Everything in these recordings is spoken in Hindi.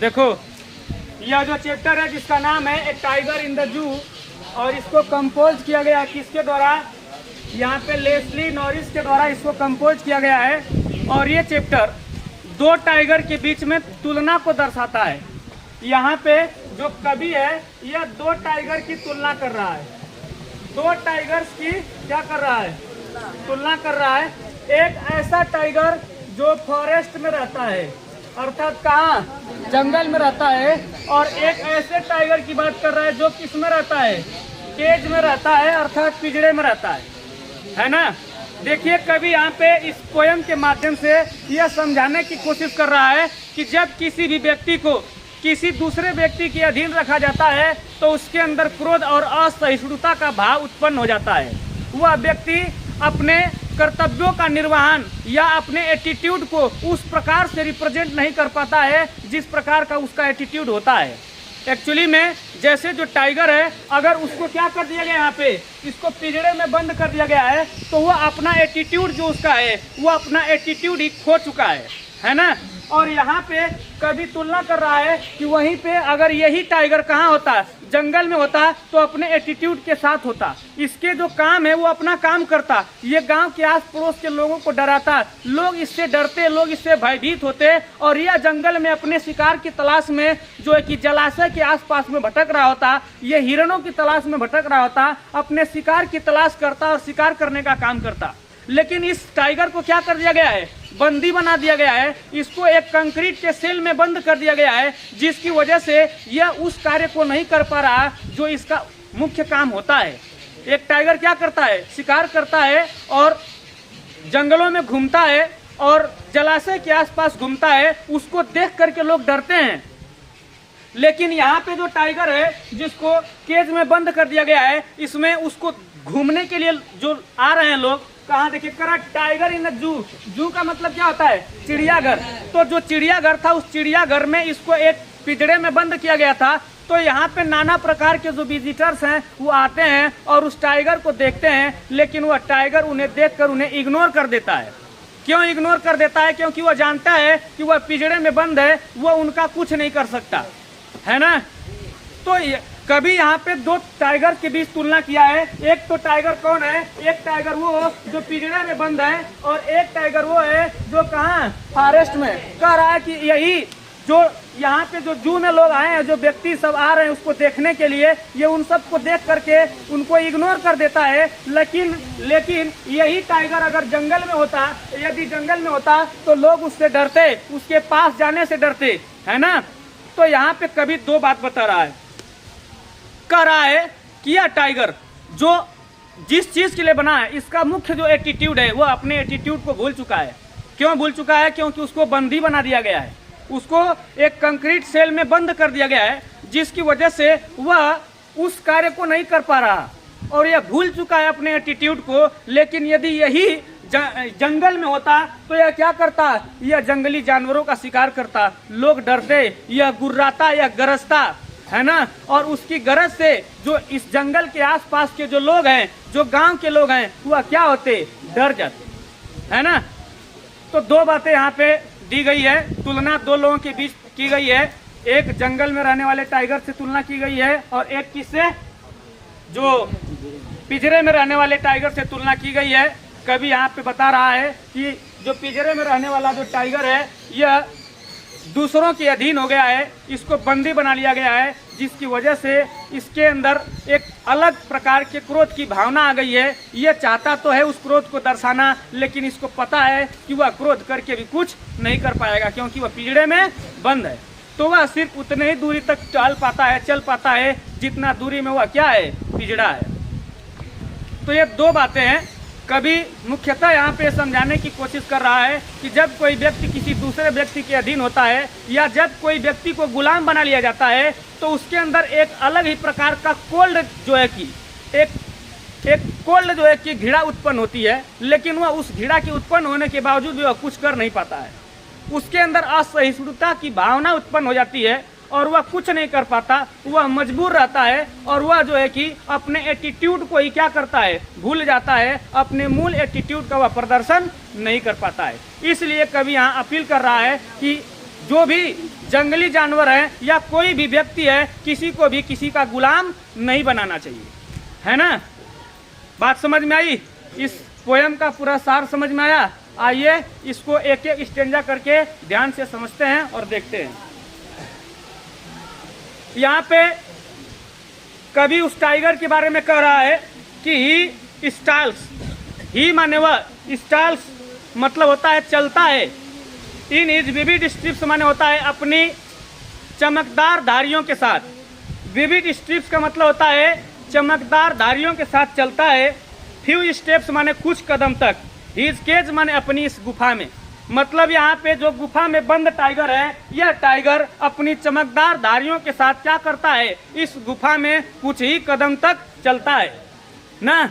देखो, यह जो चैप्टर है जिसका नाम है ए टाइगर इन द जू, और इसको कंपोज किया गया किसके द्वारा? यहाँ पे लेस्ली नॉरिस के द्वारा इसको कंपोज किया गया है। और ये चैप्टर दो टाइगर के बीच में तुलना को दर्शाता है। यहाँ पे जो कवि है यह दो टाइगर की तुलना कर रहा है, दो टाइगर्स की क्या कर रहा है? तुलना कर रहा है। एक ऐसा टाइगर जो फॉरेस्ट में रहता है, अर्थात कहाँ? जंगल में रहता है, और एक ऐसे टाइगर की बात कर रहा है जो किस में रहता है? केज में रहता है, अर्थात पिंजड़े में रहता है ना। देखिए, कवि यहाँ पे इस पोयम के माध्यम से यह समझाने की कोशिश कर रहा है कि जब किसी भी व्यक्ति को किसी दूसरे व्यक्ति के अधीन रखा जाता है तो उसके अंदर क्रोध और असहिष्णुता का भाव उत्पन्न हो जाता है। वह व्यक्ति अपने कर्तव्यों का निर्वहन या अपने एटीट्यूड को उस प्रकार से रिप्रेजेंट नहीं कर पाता है जिस प्रकार का उसका एटीट्यूड होता है। एक्चुअली में जैसे जो टाइगर है, अगर उसको क्या कर दिया गया, यहाँ पे इसको पिंजड़े में बंद कर दिया गया है, तो वह अपना एटीट्यूड जो उसका है वह अपना एटीट्यूड ही खो चुका है ना। और यहाँ पे कभी तुलना कर रहा है कि वहीं पे अगर यही टाइगर कहाँ होता, जंगल में होता, तो अपने एटीट्यूड के साथ होता। इसके जो काम है वो अपना काम करता, ये गांव के आस पड़ोस के लोगों को डराता, लोग इससे डरते, लोग इससे भयभीत होते, और यह जंगल में अपने शिकार की तलाश में जो है कि जलाशय के आसपास में भटक रहा होता, ये हिरणों की तलाश में भटक रहा होता, अपने शिकार की तलाश करता और शिकार करने का काम करता। लेकिन इस टाइगर को क्या कर दिया गया है? बंदी बना दिया गया है। इसको एक कंक्रीट के सेल में बंद कर दिया गया है, जिसकी वजह से यह उस कार्य को नहीं कर पा रहा जो इसका मुख्य काम होता है। एक टाइगर क्या करता है? शिकार करता है और जंगलों में घूमता है और जलाशय के आसपास घूमता है, उसको देख करके लोग डरते हैं। लेकिन यहाँ पे जो टाइगर है जिसको केज में बंद कर दिया गया है, इसमें उसको घूमने के लिए जो आ रहे हैं लोग, कहाँ देखिए, करेक्ट, टाइगर इन जू। जू का मतलब क्या होता है? चिड़ियाघर। तो जो चिड़ियाघर था, उस चिड़ियाघर में इसको एक पिंजड़े में बंद किया गया था। तो यहाँ पे नाना प्रकार के जो विजिटर्स हैं वो आते हैं और उस टाइगर को देखते हैं, लेकिन वह टाइगर उन्हें देखकर उन्हें इग्नोर कर देता है। क्यों इग्नोर कर देता है? क्योंकि वह जानता है कि वह पिंजड़े में बंद है, वह उनका कुछ नहीं कर सकता है ना। तो कभी यहाँ पे दो टाइगर के बीच तुलना किया है। एक तो टाइगर कौन है? एक टाइगर वो जो पिंजरे में बंद है, और एक टाइगर वो है जो कहाँ? फॉरेस्ट में। कह रहा है कि यही जो यहाँ पे जो जू में लोग आए हैं, जो व्यक्ति सब आ रहे हैं उसको देखने के लिए, ये उन सब को देख करके उनको इग्नोर कर देता है। लेकिन यही टाइगर अगर जंगल में होता, यदि जंगल में होता तो लोग उससे डरते, उसके पास जाने से डरते, है ना। तो यहाँ पे कभी दो बात बता रहा है, कह रहा है कि यह टाइगर जो जिस चीज के लिए बना है, इसका मुख्य जो एटीट्यूड है वो अपने एटीट्यूड को भूल चुका है। क्यों भूल चुका है? क्योंकि उसको बंदी बना दिया गया है, उसको एक कंक्रीट सेल में बंद कर दिया गया है, जिसकी वजह से वह उस कार्य को नहीं कर पा रहा और यह भूल चुका है अपने एटीट्यूड को। लेकिन यदि यही जंगल में होता तो यह क्या करता? यह जंगली जानवरों का शिकार करता, लोग डरते, यह गुर्राता, यह गरजता, है ना। और उसकी गरज से जो इस जंगल के आसपास के जो लोग हैं, जो गांव के लोग हैं, वह क्या होते? डर जाते, है ना। तो दो बातें यहाँ पे दी गई है, तुलना दो लोगों के बीच की गई है। एक जंगल में रहने वाले टाइगर से तुलना की गई है, और एक किससे? जो पिंजरे में रहने वाले टाइगर से तुलना की गई है। कभी यहाँ पे बता रहा है कि जो पिंजरे में रहने वाला जो टाइगर है, यह दूसरों के अधीन हो गया है, इसको बंदी बना लिया गया है, जिसकी वजह से इसके अंदर एक अलग प्रकार के क्रोध की भावना आ गई है। यह चाहता तो है उस क्रोध को दर्शाना, लेकिन इसको पता है कि वह क्रोध करके भी कुछ नहीं कर पाएगा, क्योंकि वह पिंजड़े में बंद है। तो वह सिर्फ उतने ही दूरी तक चल पाता है जितना दूरी में वह क्या है? पिंजड़ा है। तो ये दो बातें हैं। कभी मुख्यतः यहाँ पे समझाने की कोशिश कर रहा है कि जब कोई व्यक्ति किसी दूसरे व्यक्ति के अधीन होता है, या जब कोई व्यक्ति को गुलाम बना लिया जाता है, तो उसके अंदर एक अलग ही प्रकार का कोल्ड जो है कि एक कोल्ड जो है कि घृणा उत्पन्न होती है। लेकिन वह उस घृणा के उत्पन्न होने के बावजूद भी वह कुछ कर नहीं पाता है। उसके अंदर असहिष्णुता की भावना उत्पन्न हो जाती है और वह कुछ नहीं कर पाता, वह मजबूर रहता है, और वह जो है कि अपने एटीट्यूड को ही क्या करता है? भूल जाता है, अपने मूल एटीट्यूड का वह प्रदर्शन नहीं कर पाता है। इसलिए कवि यहाँ अपील कर रहा है कि जो भी जंगली जानवर है या कोई भी व्यक्ति है, किसी को भी किसी का गुलाम नहीं बनाना चाहिए, है ना। बात समझ में आई? इस पोयम का पूरा सार समझ में आया? आइए इसको एक एक स्टेंजा करके ध्यान से समझते हैं और देखते हैं। यहाँ पे कवि उस टाइगर के बारे में कह रहा है कि ही स्टाल्स, ही माने वह, स्टाल्स मतलब होता है चलता है, इन इज विविड स्ट्रिप्स माने होता है अपनी चमकदार धारियों के साथ, विविड स्ट्रिप्स का मतलब होता है चमकदार धारियों के साथ चलता है। फ्यू स्टेप्स माने कुछ कदम तक, हिज केज माने अपनी इस गुफा में, मतलब यहाँ पे जो गुफा में बंद टाइगर है, यह टाइगर अपनी चमकदार धारियों के साथ क्या करता है, इस गुफा में कुछ ही कदम तक चलता है ना।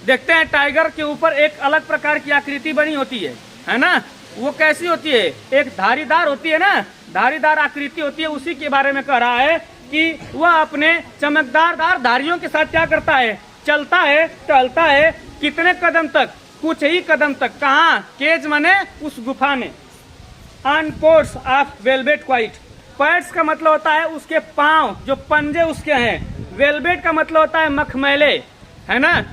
देखते हैं टाइगर के ऊपर एक अलग प्रकार की आकृति बनी होती है ना। वो कैसी होती है? एक धारीदार होती है ना, धारीदार आकृति होती है। उसी के बारे में कह रहा है कि वह अपने चमकदार धारियों के साथ क्या करता है, चलता है, टहलता है। कितने कदम तक? कुछ ही कदम तक। कहाँ? केज माने उस गुफा में। On ports of velvet quite, pads का मतलब होता है उसके पांव, जो पंजे उसके हैं। वेलवेट का मतलब होता है मखमैले, है ना,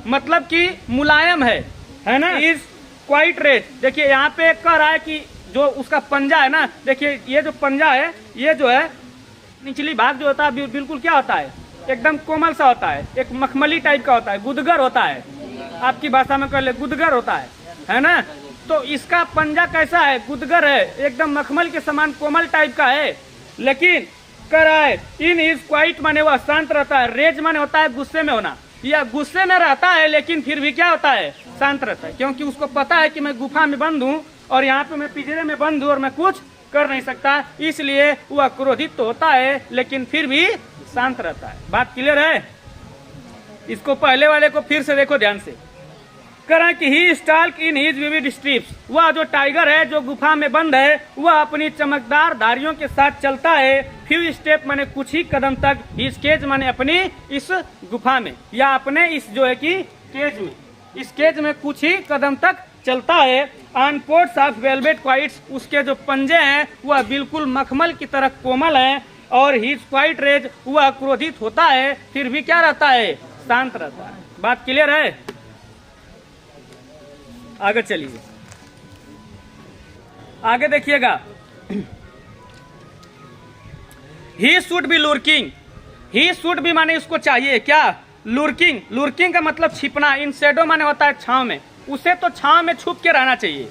मतलब कि मुलायम है ना। इज क्वाइट रेड, देखिए यहाँ पे कह रहा है कि जो उसका पंजा है ना, देखिए ये जो पंजा है, ये जो है निचली भाग जो होता है बिल्कुल क्या होता है, एकदम कोमल सा होता है, एक मखमली टाइप का होता है, गुदगर होता है, आपकी भाषा में कह ले गुदगर होता है ना। तो इसका पंजा कैसा है? गुदगर है, एकदम मखमल के समान कोमल टाइप का है। लेकिन कह रहा है इन इज क्वाइट माने वह शांत रहता है, रेज माने होता है गुस्से में होना, या गुस्से में रहता है लेकिन फिर भी क्या होता है, शांत रहता है, क्योंकि उसको पता है कि मैं गुफा में बंद हूँ और यहाँ पे मैं पिंजरे में बंद हूँ और मैं कुछ कर नहीं सकता, इसलिए वह क्रोधित तो होता है लेकिन फिर भी शांत रहता है। बात क्लियर है? इसको पहले वाले को फिर से देखो ध्यान से। करें कि he stalk in his vivid stripes, वह जो टाइगर है जो गुफा में बंद है, वह अपनी चमकदार धारियों के साथ चलता है। फ्यू स्टेप माने कुछ ही कदम तक, हिज केज माने अपनी इस गुफा में, या अपने इस जो है कि केज में, इस केज में कुछ ही कदम तक चलता है। ऑन पोर्ट्स ऑफ वेलवेट क्वाइट्स, उसके जो पंजे हैं वह बिल्कुल मखमल की तरह कोमल है। और हिज क्वाइट रेज, वह क्रोधित होता है फिर भी क्या रहता है, शांत रहता है। बात क्लियर है? आगे चलिए, आगे देखिएगा। He should be lurking, he should be माने उसको चाहिए क्या, लुर्किंग, लुर्किंग का मतलब छिपना। इन शेडो माने होता है छांव में, उसे तो छांव में छुप के रहना चाहिए।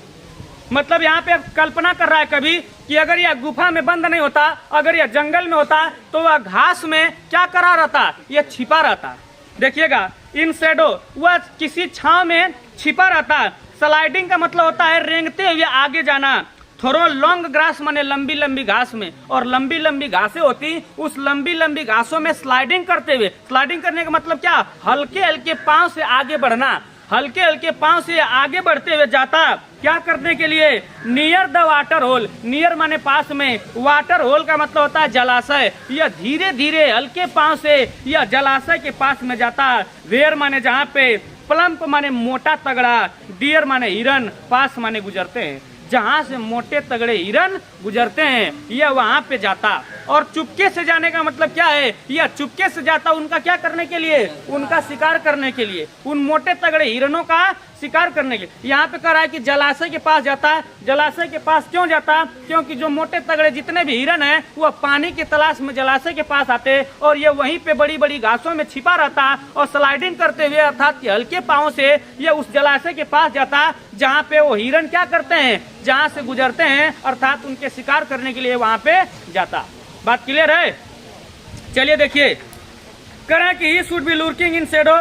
मतलब यहाँ पे कल्पना कर रहा है कभी कि अगर यह गुफा में बंद नहीं होता, अगर यह जंगल में होता, तो वह घास में क्या करा रहता, यह छिपा रहता। देखिएगा, इन शेडो, वह किसी छांव में छिपा रहता। स्लाइडिंग का मतलब होता है रेंगते हुए आगे जाना। थोरो लॉन्ग ग्रास माने लंबी लंबी घास में, और लंबी लंबी घासें होती, उस लंबी लंबी घासों में स्लाइडिंग करते हुए। स्लाइडिंग करने का मतलब क्या, हल्के हल्के पांव से आगे बढ़ना, हल्के हल्के पांव से आगे बढ़ते हुए जाता। क्या करने के लिए, near the water hole, near माने पास में, वाटर होल का मतलब होता है जलाशय। यह धीरे धीरे हल्के पांव से यह जलाशय के पास में जाता। वेयर माने जहाँ पे, प्लम्प माने मोटा तगड़ा, डियर माने हिरन, पास माने गुजरते हैं, जहाँ से मोटे तगड़े हिरन गुजरते हैं यह वहां पे जाता। और चुपके से जाने का मतलब क्या है, यह चुपके से जाता उनका क्या करने के लिए, उनका शिकार करने के लिए, उन मोटे तगड़े हिरनों का शिकार करने के लिए। यहाँ पे कह रहा है कि जलाशय के पास जाता है। जलाशय के पास क्यों जाता, क्योंकि जो मोटे तगड़े जितने भी हिरन हैं वह पानी की तलाश में जलाशय के पास आते, और ये वहीं पे बड़ी बड़ी घासों में छिपा रहता और स्लाइडिंग करते हुए अर्थात कि हल्के पाँव से यह उस जलाशय के पास जाता जहाँ पे वो हिरन क्या करते हैं, जहाँ से गुजरते हैं, अर्थात उनके शिकार करने के लिए वहां पे जाता। बात क्लियर है? चलिए देखिए, करें कि he should be lurking in shadow,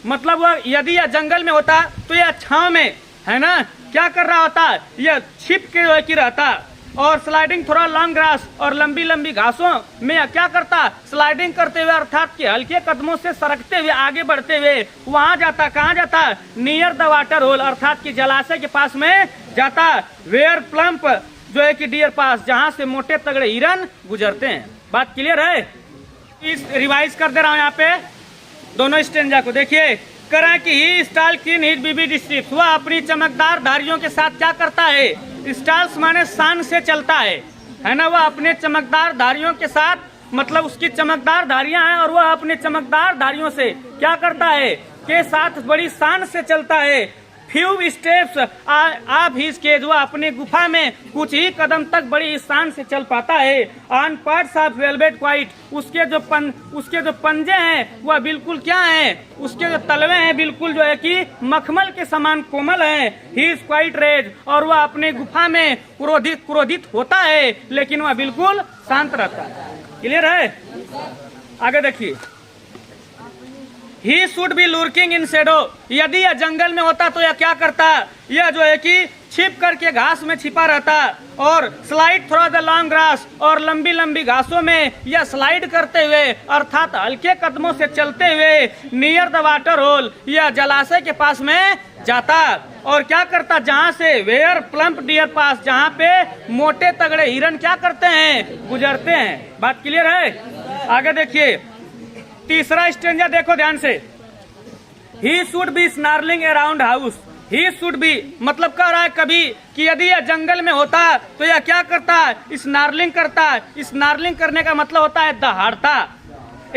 मतलब वह यदि यह जंगल में होता तो यह छांव में, है ना, क्या कर रहा होता, यह छिप के रहता। और स्लाइडिंग थोड़ा लॉन्ग ग्रास, और लंबी लंबी घासों में क्या करता, स्लाइडिंग करते हुए अर्थात कि हल्के कदमों से सरकते हुए आगे बढ़ते हुए वहां जाता। कहाँ जाता, नियर द वाटर होल, अर्थात कि जलाशय के पास में जाता। वेयर प्लम्प जो है कि डियर पास, जहां से मोटे तगड़े हिरन गुजरते हैं। बात क्लियर है? इस रिवाइज कर दे रहा हूं यहाँ पे दोनों स्टेंजा को। देखिए, करें कि he stalk in his vivid stripes, वह अपनी चमकदार धारियों के साथ क्या करता है, स्टाल्स माने शान से चलता है ना, वह अपने चमकदार धारियों के साथ, मतलब उसकी चमकदार धारियां हैं और वह अपने चमकदार धारियों से क्या करता है, के साथ बड़ी शान से चलता है। फ्यू स्टेप्स आप ही केज, वह अपने गुफा में कुछ ही कदम तक बड़ी शान से चल पाता है। On parts of velvet quite, उसके जो पंजे हैं वह बिल्कुल क्या हैं, उसके जो तलवे हैं बिल्कुल जो है कि मखमल के समान कोमल हैं। ही इज क्वाइट रेज, और वह अपने गुफा में क्रोधित होता है लेकिन वह बिल्कुल शांत रहता है। क्लियर है? आगे देखिए, he should be lurking in shadow, यदि यह जंगल में होता तो यह क्या करता, यह जो है कि छिप करके घास में छिपा रहता, और slide through the long grass, और लंबी लंबी घासों में यह स्लाइड करते हुए अर्थात हल्के कदमों से चलते हुए नियर द वाटर होल, यह जलाशय के पास में जाता, और क्या करता, जहाँ से वेयर प्लम्प डियर पास, जहाँ पे मोटे तगड़े हिरन क्या करते हैं, गुजरते हैं। बात क्लियर है? आगे देखिए, तीसरा स्टेंजा देखो ध्यान से, ही should be snarling around house, he should B मतलब कह रहा है कभी कि यदि यह जंगल में होता तो यह क्या करता है, स्नार्लिंग करता। स्नार्लिंग करने का मतलब होता है दहाड़ता।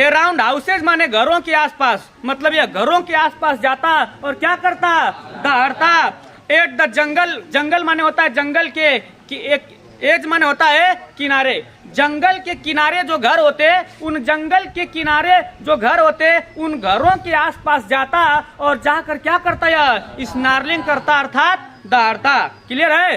अराउंड हाउसेज माने घरों के आसपास, मतलब यह घरों के आसपास जाता और क्या करता, दहाड़ता। एट द जंगल, जंगल माने होता है जंगल के एक एज माने होता है किनारे, जंगल के किनारे जो घर होते, उन जंगल के किनारे जो घर होते उन घरों के आसपास जाता और जाकर क्या करता, यह स्नार्लिंग करता अर्थात दहाड़ता। क्लियर है?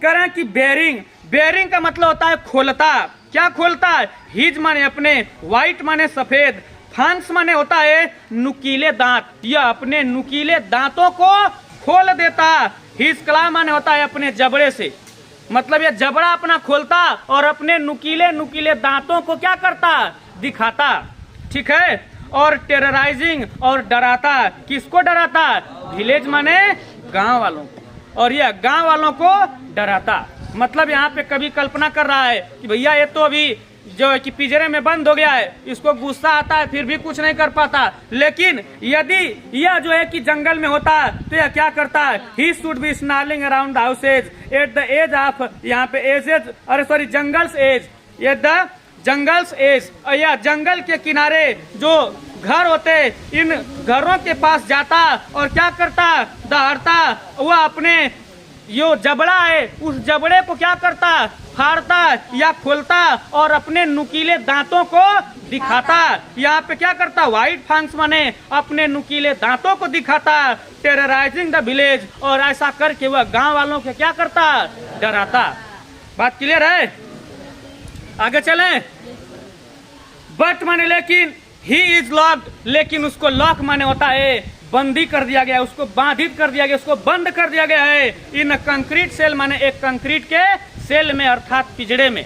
करें कि बेरिंग, बेरिंग का मतलब होता है खोलता। क्या खोलता? हिज माने अपने, व्हाइट माने सफेद, फांस माने होता है नुकीले दांत, यह अपने नुकीले दांतों को खोल देता। हिज क्ला माने होता है अपने जबड़े से, मतलब ये जबड़ा अपना खोलता और अपने नुकीले दांतों को क्या करता, दिखाता। ठीक है? और टेरराइजिंग, और डराता। किसको डराता? विलेज माने गांव वालों को, और यह गांव वालों को डराता। मतलब यहाँ पे कभी कल्पना कर रहा है कि भैया ये तो अभी जो है कि पिंजरे में बंद हो गया है, इसको गुस्सा आता है फिर भी कुछ नहीं कर पाता, लेकिन यदि यह जो है कि जंगल में होता तो यह क्या करता है, he should be snarling around houses at the edge of, यहाँ पे एजेज, अरे sorry jungle's edge, at the jungle's edge, या जंगल के किनारे जो घर होते इन घरों के पास जाता और क्या करता, दहाड़ता। वह अपने यो जबड़ा है उस जबड़े को क्या करता, फाड़ता या खोलता और अपने नुकीले दांतों को दिखाता। यहाँ पे क्या करता, व्हाइट फंक्स माने अपने नुकीले दांतों को दिखाता। टेरराइजिंग द विलेज, और ऐसा करके वह गांव वालों को क्या करता, डराता। बात क्लियर है? आगे चलें। बट माने लेकिन, ही इज लॉक्ड, लेकिन उसको लॉक माने होता है बंदी कर दिया गया, उसको बाधित कर दिया गया, उसको बंद कर दिया गया है। इन कंक्रीट सेल माने एक कंक्रीट के सेल में अर्थात पिंजड़े में,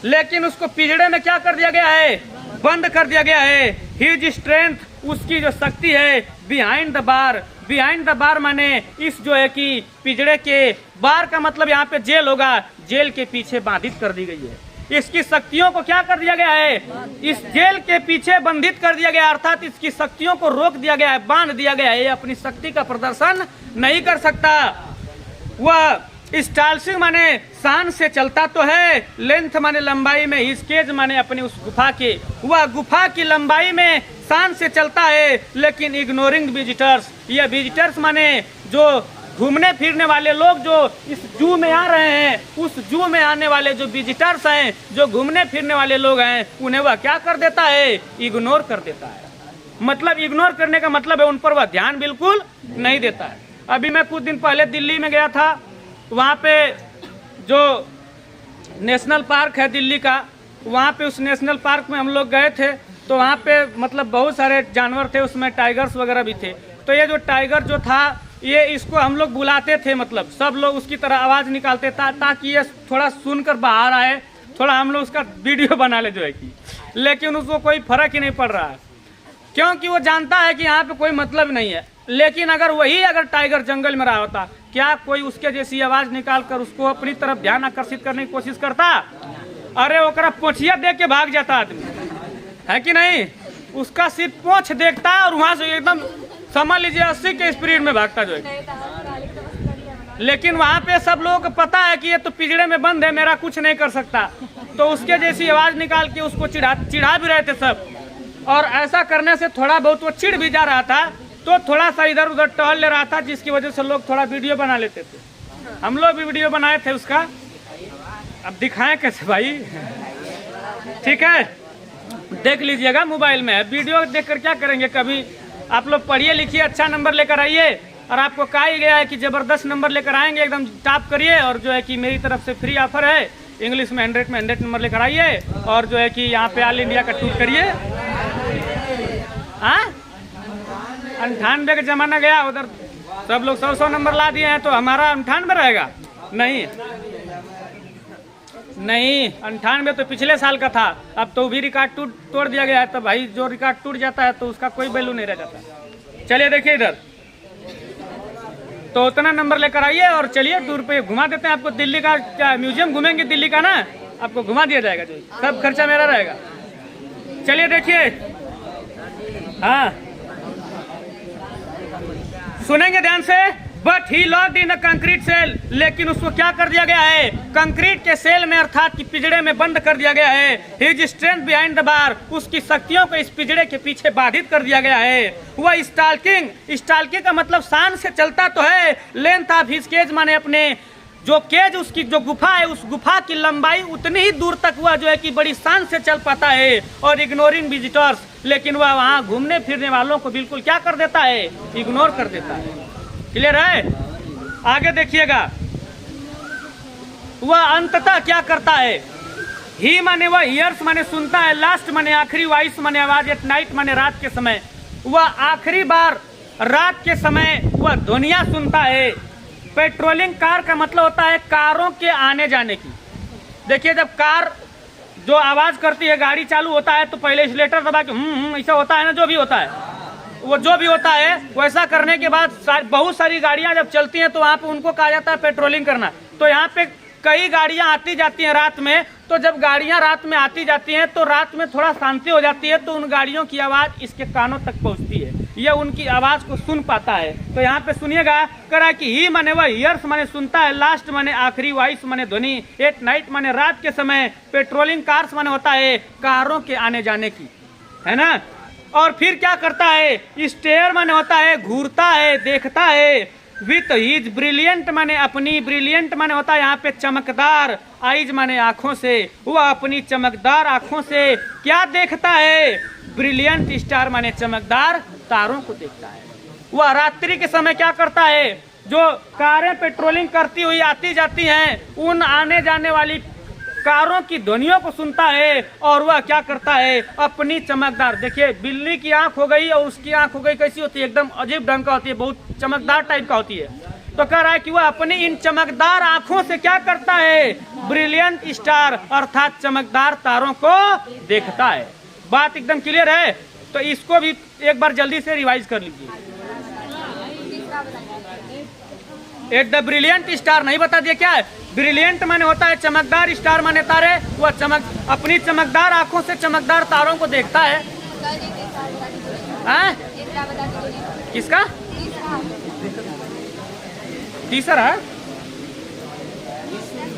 लेकिन उसको पिंजड़े में क्या कर दिया गया है, बंद कर दिया गया है। हिज स्ट्रेंथ, उसकी जो शक्ति है, behind the bar, behind the bar माने इस जो है कि पिंजड़े के, बार का मतलब यहाँ पे जेल होगा, जेल के पीछे बाधित कर दी गई है। इसकी शक्तियों को क्या कर दिया गया है, इस जेल के पीछे बंधित कर दिया गया, अर्थात इसकी शक्तियों को रोक दिया गया है, बांध दिया गया है। ये अपनी शक्ति का प्रदर्शन नहीं कर सकता। वह स्टाल्सिंग माने शान से चलता तो है, लेंथ माने लंबाई में, हिस्केज माने अपनी उस गुफा के, वह गुफा की लंबाई में शान से चलता है, लेकिन इग्नोरिंग विजिटर्स, ये विजिटर्स माने जो घूमने फिरने वाले लोग जो इस जू में आ रहे हैं, उस जू में आने वाले जो विजिटर्स हैं, जो घूमने फिरने वाले लोग हैं, उन्हें वह क्या कर देता है, इग्नोर कर देता है। मतलब इग्नोर करने का मतलब है उन पर वह ध्यान बिल्कुल नहीं देता है। अभी मैं कुछ दिन पहले दिल्ली में गया था, वहाँ पे जो नेशनल पार्क है दिल्ली का, वहाँ पे उस नेशनल पार्क में हम लोग गए थे, तो वहाँ पे मतलब बहुत सारे जानवर थे, उसमें टाइगर्स वगैरह भी थे। तो ये जो टाइगर जो था, ये इसको हम लोग बुलाते थे, मतलब सब लोग उसकी तरह आवाज़ निकालते ताकि ये थोड़ा सुनकर बाहर आए, थोड़ा हम लोग उसका वीडियो बना ले जो है कि, लेकिन उसको कोई फर्क ही नहीं पड़ रहा है, क्योंकि वो जानता है कि यहाँ पे कोई मतलब नहीं है। लेकिन अगर टाइगर जंगल में रहा होता, क्या कोई उसके जैसी आवाज़ निकाल कर उसको अपनी तरफ ध्यान आकर्षित करने की कोशिश करता? अरे ओकरा पोछिया देख के भाग जाता आदमी, है कि नहीं? उसका सिर्फ पोछ देखता और वहाँ से एकदम समझ लीजिए 80 के स्पीड में भागता जो है। लेकिन वहाँ पे सब लोगों को पता है कि ये तो पिंजड़े में बंद है, मेरा कुछ नहीं कर सकता, तो उसके जैसी आवाज़ निकाल के उसको चिढ़ा भी रहे थे सब। और ऐसा करने से थोड़ा बहुत वो चिढ़ भी जा रहा था, तो थोड़ा सा इधर उधर टहल ले रहा था, जिसकी वजह से लोग थोड़ा वीडियो बना लेते थे। हम लोग भी वीडियो बनाए थे उसका, अब दिखाएं कैसे भाई? ठीक है, देख लीजिएगा, मोबाइल में है। वीडियो देखकर क्या करेंगे? कभी आप लोग पढ़िए लिखिए, अच्छा नंबर लेकर आइए। और आपको कहा ही गया है कि ज़बरदस्त नंबर लेकर आएंगे, एकदम टॉप करिए। और जो है कि मेरी तरफ से फ्री ऑफर है, इंग्लिश में 100 में 100 नंबर लेकर आइए। और जो है कि यहाँ पे ऑल इंडिया का टूर करिए। हाँ, 98 का जमाना गया, उधर सब लोग 100 नंबर ला दिए हैं, तो हमारा 98 रहेगा? नहीं नहीं, 98 तो पिछले साल का था। अब तो भी रिकॉर्ड तोड़ दिया गया है, तो भाई जो रिकॉर्ड टूट जाता है तो उसका कोई वैल्यू नहीं रह जाता। चलिए देखिए इधर, तो उतना नंबर लेकर आइए और चलिए टूर पे घुमा देते हैं आपको। दिल्ली का क्या म्यूजियम घूमेंगे दिल्ली का ना, आपको घुमा दिया जाएगा, जो सब खर्चा मेरा रहेगा। चलिए देखिए, हाँ सुनेंगे ध्यान से। But he locked in the concrete cell, लेकिन उसको क्या कर दिया गया है? कंक्रीट के सेल में, अर्थात कि पिंजड़े में बंद कर दिया गया है। His strength behind the bar, उसकी शक्तियों को इस पिंजड़े के पीछे बाधित कर दिया गया है। वह स्टाल्किंग का मतलब शान से चलता तो है, लेंथ ऑफ हिज केज माने अपने जो केज, उसकी जो गुफा है, उस गुफा की लंबाई उतनी ही दूर तक हुआ जो है कि बड़ी शान से चल पाता है। और इग्नोरिंग विजिटर्स, लेकिन वह वहाँ घूमने फिरने वालों को बिल्कुल क्या कर देता है? इग्नोर कर देता है। क्लियर है? आगे देखिएगा, वह अंततः क्या करता है? ही माने वह ईयर्स माने सुनता है, लास्ट माने आखिरी, वॉइस माने आवाज, एट नाइट माने रात के समय। वह आखिरी बार रात के समय वह ध्वनियां सुनता है। पेट्रोलिंग कार का मतलब होता है कारों के आने जाने की। देखिए, जब कार जो आवाज करती है, गाड़ी चालू होता है, तो पहले एक्सीलेटर दबा के ऐसा होता है ना, जो भी होता है वो जो भी होता है वैसा करने के बाद बहुत सारी गाड़ियां जब चलती हैं तो वहाँ पे उनको कहा जाता है पेट्रोलिंग करना। तो यहाँ पे कई गाड़ियां आती जाती हैं रात में, तो जब गाड़ियां रात में आती जाती हैं तो रात में थोड़ा शांति हो जाती है, तो उन गाड़ियों की आवाज़ इसके कानों तक पहुँचती है, यह उनकी आवाज़ को सुन पाता है। तो यहाँ पे सुनिएगा, करा कि ही माने वह ईयर्स माने सुनता है, लास्ट माने आखिरी, वॉइस माने ध्वनि, एट नाइट माने रात के समय, पेट्रोलिंग कार्स माने होता है कारों के आने जाने की, है ना। और फिर क्या करता है? स्टेयर माने होता है घूरता है, देखता है। विथ हिज ब्रिलियंट माने अपनी, ब्रिलियंट माने होता है यहाँ पे चमकदार, आइज माने आंखों से, वह अपनी चमकदार आंखों से क्या देखता है? ब्रिलियंट स्टार माने चमकदार तारों को देखता है। वह रात्रि के समय क्या करता है? जो कारें पेट्रोलिंग करती हुई आती जाती हैं, उन आने जाने वाली कारों की ध्वनियों को सुनता है। और वह क्या करता है? अपनी चमकदार, देखिए बिल्ली की आंख हो गई और उसकी आंख हो गई, कैसी होती है? एकदम अजीब ढंग का होती है, बहुत चमकदार टाइप का होती है। तो कह रहा है कि वह अपनी इन चमकदार आंखों से क्या करता है? ब्रिलियंट स्टार अर्थात चमकदार तारों को देखता है। बात एकदम क्लियर है? तो इसको भी एक बार जल्दी से रिवाइज कर लीजिए। एट द ब्रिलियंट स्टार नहीं बता दिया क्या है? ब्रिलियंट माने होता है चमकदार, स्टार माने तारे। वह अपनी चमकदार आंखों से चमकदार तारों को देखता है। किसका? तीसरा है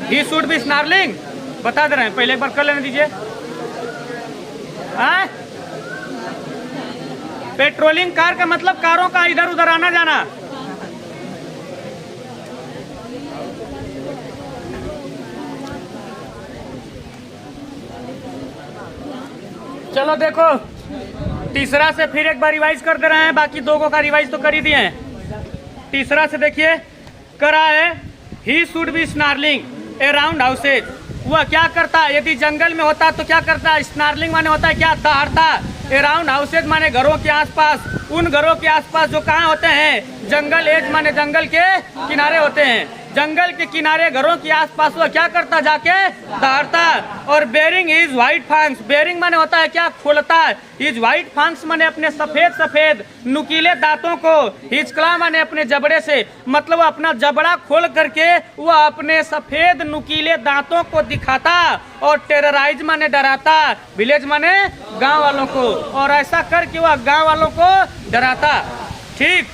ही शुड बी स्नार्लिंग, बता दे रहे हैं, पहले एक बार कर लेने दीजिए। पेट्रोलिंग कार का मतलब कारों का इधर उधर आना जाना। चलो देखो, तीसरा से फिर एक बार रिवाइज कर दे रहे हैं, बाकी दो का रिवाइज तो कर ही दिए हैं। तीसरा से देखिए, करा है he should be snarling around houses. वह क्या करता है? यदि जंगल में होता तो क्या करता है? स्नार्लिंग माने होता है क्या? दहाड़ता। अराउंड हाउसेज माने घरों के आसपास, उन घरों के आसपास जो कहाँ होते हैं? जंगल एज माने जंगल के किनारे होते हैं। जंगल के किनारे घरों के आसपास वह क्या करता? जाके दहाड़ता। और baring his white fangs, baring माने होता है क्या? खोलता। इज व्हाइट फंक्स माने अपने सफेद सफेद नुकीले दांतों को, हिचकला माने अपने जबड़े से, मतलब अपना जबड़ा खोल करके वह अपने सफेद नुकीले दांतों को दिखाता। और टेरराइज माने डराता, विलेज माने गांव वालों को, और ऐसा करके वह गांव वालों को डराता। ठीक।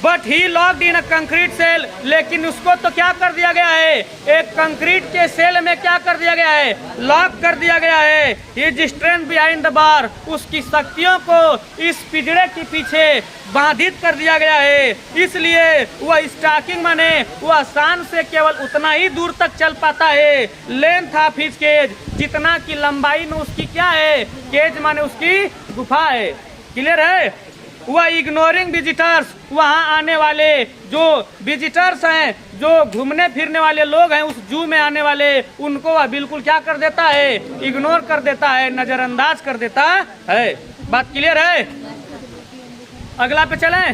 But he locked in a concrete cell, लेकिन उसको तो क्या कर दिया गया है, एक कंक्रीट के सेल में क्या कर दिया गया है, लॉक कर दिया गया है। His strength behind the bar, उसकी शक्तियों को इस पिंजरे के पीछे बाधित कर दिया गया है। इसलिए वह स्टॉकिंग माने वह आसान से केवल उतना ही दूर तक चल पाता है। लेंथ ऑफ हिज केज, जितना की लंबाई में उसकी क्या है, केज माने उसकी गुफा है। क्लियर है। वह इग्नोरिंग विजिटर्स, वहाँ आने वाले जो विजिटर्स हैं, जो घूमने फिरने वाले लोग हैं, उस जू में आने वाले, उनको वह बिल्कुल क्या कर देता है, इग्नोर कर देता है, नजरअंदाज कर देता है। बात क्लियर है। अगला पे चलें।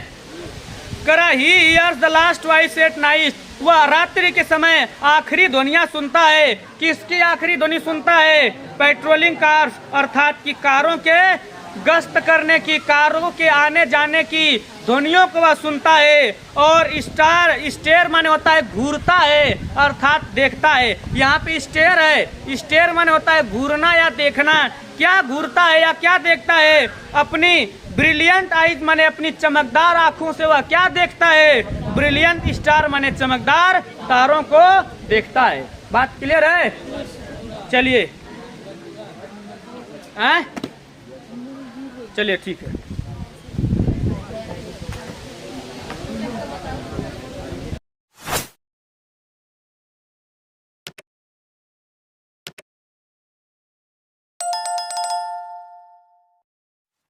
करा he hears the last voice at night, वह रात्रि के समय आखिरी ध्वनियां सुनता है। किसकी आखिरी ध्वनि सुनता है, पेट्रोलिंग कार्स, अर्थात की कारों के गश्त करने की, कारों के आने जाने की ध्वनियों को वह सुनता है। और स्टेयर माने होता है घूरता है, अर्थात देखता है। यहाँ पे स्टेयर है, स्टेयर माने होता है घूरना या देखना। क्या घूरता है या क्या देखता है, अपनी ब्रिलियंट आइज माने अपनी चमकदार आंखों से वह क्या देखता है, ब्रिलियंट स्टार माने चमकदार तारों को देखता है। बात क्लियर है। चलिए चलिए ठीक है।